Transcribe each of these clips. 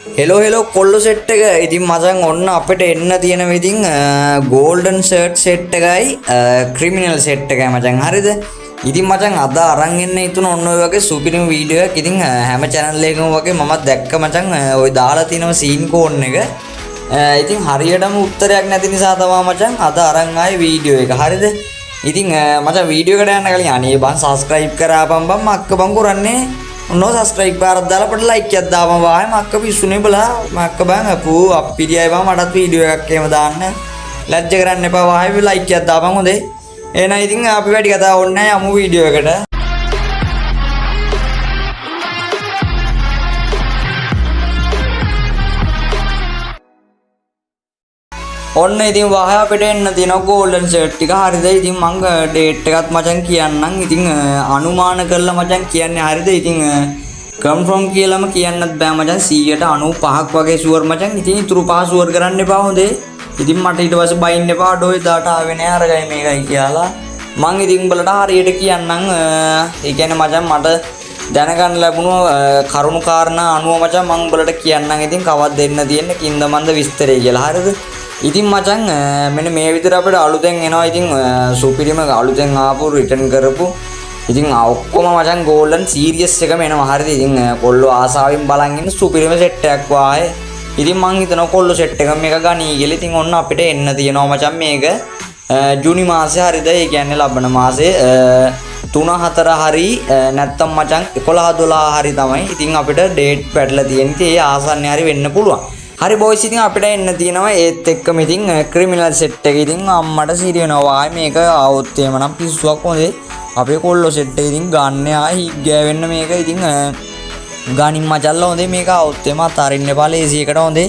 Hello කොල්ලු set එක ඉතින් මචං ඔන්න අපිට එන්න තියෙන ඉතින් ගෝල්ඩන් ෂර්ට් සෙට් එකයි ක්‍රිමිනල් සෙට් එකයි මචං හරිද ඉතින් මචං අද අරන් එන්න ඉතුන ඔන්න ඔය වගේ සුපිරිම වීඩියෝ එකක් ඉතින් හැම channel එකකම වගේ මමත් දැක්ක මචං ඔය දාලා තියෙනවා සීන් කෝන් එක ඉතින් හරියටම උත්තරයක් නැති නිසා තමයි මචං අද අරන් ආවේ වීඩියෝ එක හරිද ඉතින් මචං වීඩියෝ එකට යන්න කලින් අනේ බං subscribe කරාපම් බං මක්ක බං කරන්නේ ඔන්න subscribe පාරක් දාලා අපිට like එකක් දාපන් වායි මක්ක පිස්සුනේ බලා මක්ක බං අපෝ අප්පිරියයි බං මටත් වීඩියෝ එකක් එහෙම දාන්න ලැජ්ජ කරන්න එපා වායි like එකක් දාපන් හොඳේ එහෙනම් ඉතින් අපි වැඩි කතා ඕනේ නැහැ යමු වීඩියෝ එකට ඔන්න ඉතින් වහය අපිට එන්න තියෙනවා ගෝල්ඩන් ෂර්ට් ටික හරිද ඉතින් මං ඩේට් එකත් මචං කියන්නම් ඉතින් අනුමාන කරලා මචං කියන්නේ හරිද ඉතින් කන්ෆර්ම් කියලාම කියන්නත් බෑ මචං 195ක් වගේ ෂුවර් මචං ඉතින් ඉතුරු පහ ෂුවර් කරන්න එපා හොඳේ ඉතින් මට ඊට පස්සේ බයින්න එපා ඩොයි දාට ආවේ නෑ අරගයි මේකයි කියලා මං ඉතින් උඹලට හරියට කියන්නම් ඒ කියන්නේ මචං මට දැනගන්න ලැබුණු කරුණු කාරණා අනුව මචං මං උඹලට කියන්නම් ඉතින් කවද්ද දෙන්න තියෙන්නේ කින්ද මන්ද විස්තරය කියලා හරිද ඉතින් මචං මෙන්න මේ විදිහට අපිට අලුතෙන් එනවා ඉතින් සුපිරිම අලුතෙන් ආපු රිටර්න් කරපු ඉතින් ඔක්කොම මචං ගෝල්ඩන් සීරියස් එකම එනවා හරිද ඉතින් කොල්ලෝ ආසාවෙන් බලන් ඉන්න සුපිරිම සෙට් එකක් වායේ ඉතින් මං හිතනවා කොල්ලෝ සෙට් එක මේක ගනී කියලා ඉතින් ඔන්න අපිට එන්න තියෙනවා මචං මේක ජූනි මාසේ හරිද ඒ කියන්නේ ලබන මාසේ 3-4 හරි නැත්තම් මචං 11-12 හරි තමයි ඉතින් අපිට ඩේට් පැටලා තියෙන්නේ ඒ ආසන්නේ හරි වෙන්න පුළුවන් හරි බොයිස් ඉතින් අපිට එන්න තියෙනවා ඒත් එක්කම ඉතින් ක්‍රිමිනල් සෙට් එක ඉතින් අම්මට සිරි වෙනවා ආයි මේක આવොත් එහෙම නම් පිස්සුවක් හොඳේ අපේ කොල්ලෝ සෙට් එක ඉතින් ගන්න ආයි ගෑවෙන්න මේක ඉතින් ගානින් මචල්ලා හොඳේ මේක આવොත් එහෙම අතාරින්න එපා ලේසි එකට හොඳේ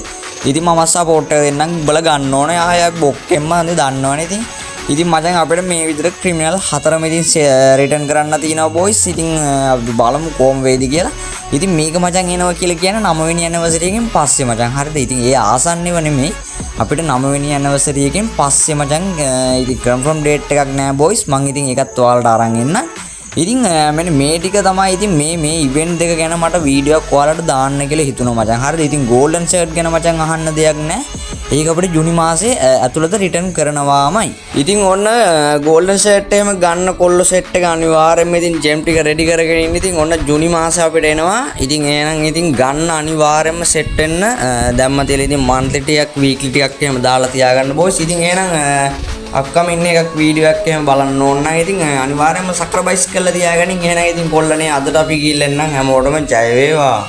ඉතින් මම සපෝට් එක දෙන්නම් උඹලා ගන්න ඕනේ ආයි බොක්කෙම්ම හොඳේ දන්නවනේ ඉතින් මචං අපිට මේ විදිහට ක්‍රිමිනල් 4ම ඉතින් රිටර්න් කරන්න තියෙනවා බොයිස් ඉතින් අපි බලමු කොහොම වේද කියලා ඉතින් මේක මචං එනවා කියලා කියන්නේ 9 වෙනි ඇනිවර්සරි එකෙන් පස්සේ මචං හරිද ඉතින් ඒ ආසන්නේව නෙමෙයි අපිට 9 වෙනි ඇනිවර්සරි එකෙන් පස්සේ මචං ඉතින් කන්ෆර්ම් ඩේට් එකක් නෑ බොයිස් මං ඉතින් ඒකත් ඔයාලට අරන් එන්න ඉතින් මෙන්න මේ ටික තමයි ඉතින් මේ ඉවෙන්ට් එක ගැන මට වීඩියෝ එකක් ඔයාලට දාන්න කියලා හිතුණා මචං හරිද ඉතින් ගෝල්ඩන් ෂර්ට් ගැන මචං අහන්න දෙයක් නෑ ඒක අපිට ජූනි මාසේ ඇතුළත රිටර්න් කරනවාමයි. ඉතින් ඔන්න ගෝල්ඩන් ෂර්ට් එකම ගන්න කොල්ල සෙට් එක අනිවාර්යයෙන්ම ඉතින් ජෙම් ටික රෙඩි කරගෙන ඉන්න. ඉතින් ඔන්න ජූනි මාසේ අපිට එනවා. ඉතින් එහෙනම් ඉතින් ගන්න අනිවාර්යයෙන්ම සෙට් වෙන්න දැම්ම තියලා ඉතින් මන්ත්ලි ටිකක් වීක්ලි ටිකක් එහෙම දාලා තියාගන්න බොස්. ඉතින් එහෙනම් අප්කමින් එකක් වීඩියෝ එකක් එහෙම බලන්න ඕන නම් ඉතින් අනිවාර්යයෙන්ම සබ්ස්ක්‍රයිබ් කරලා තියාගන්න. එහෙනම් ඉතින් කොල්ලනේ අදට අපි ගිහින් එන්නම් හැමෝටම ජය වේවා.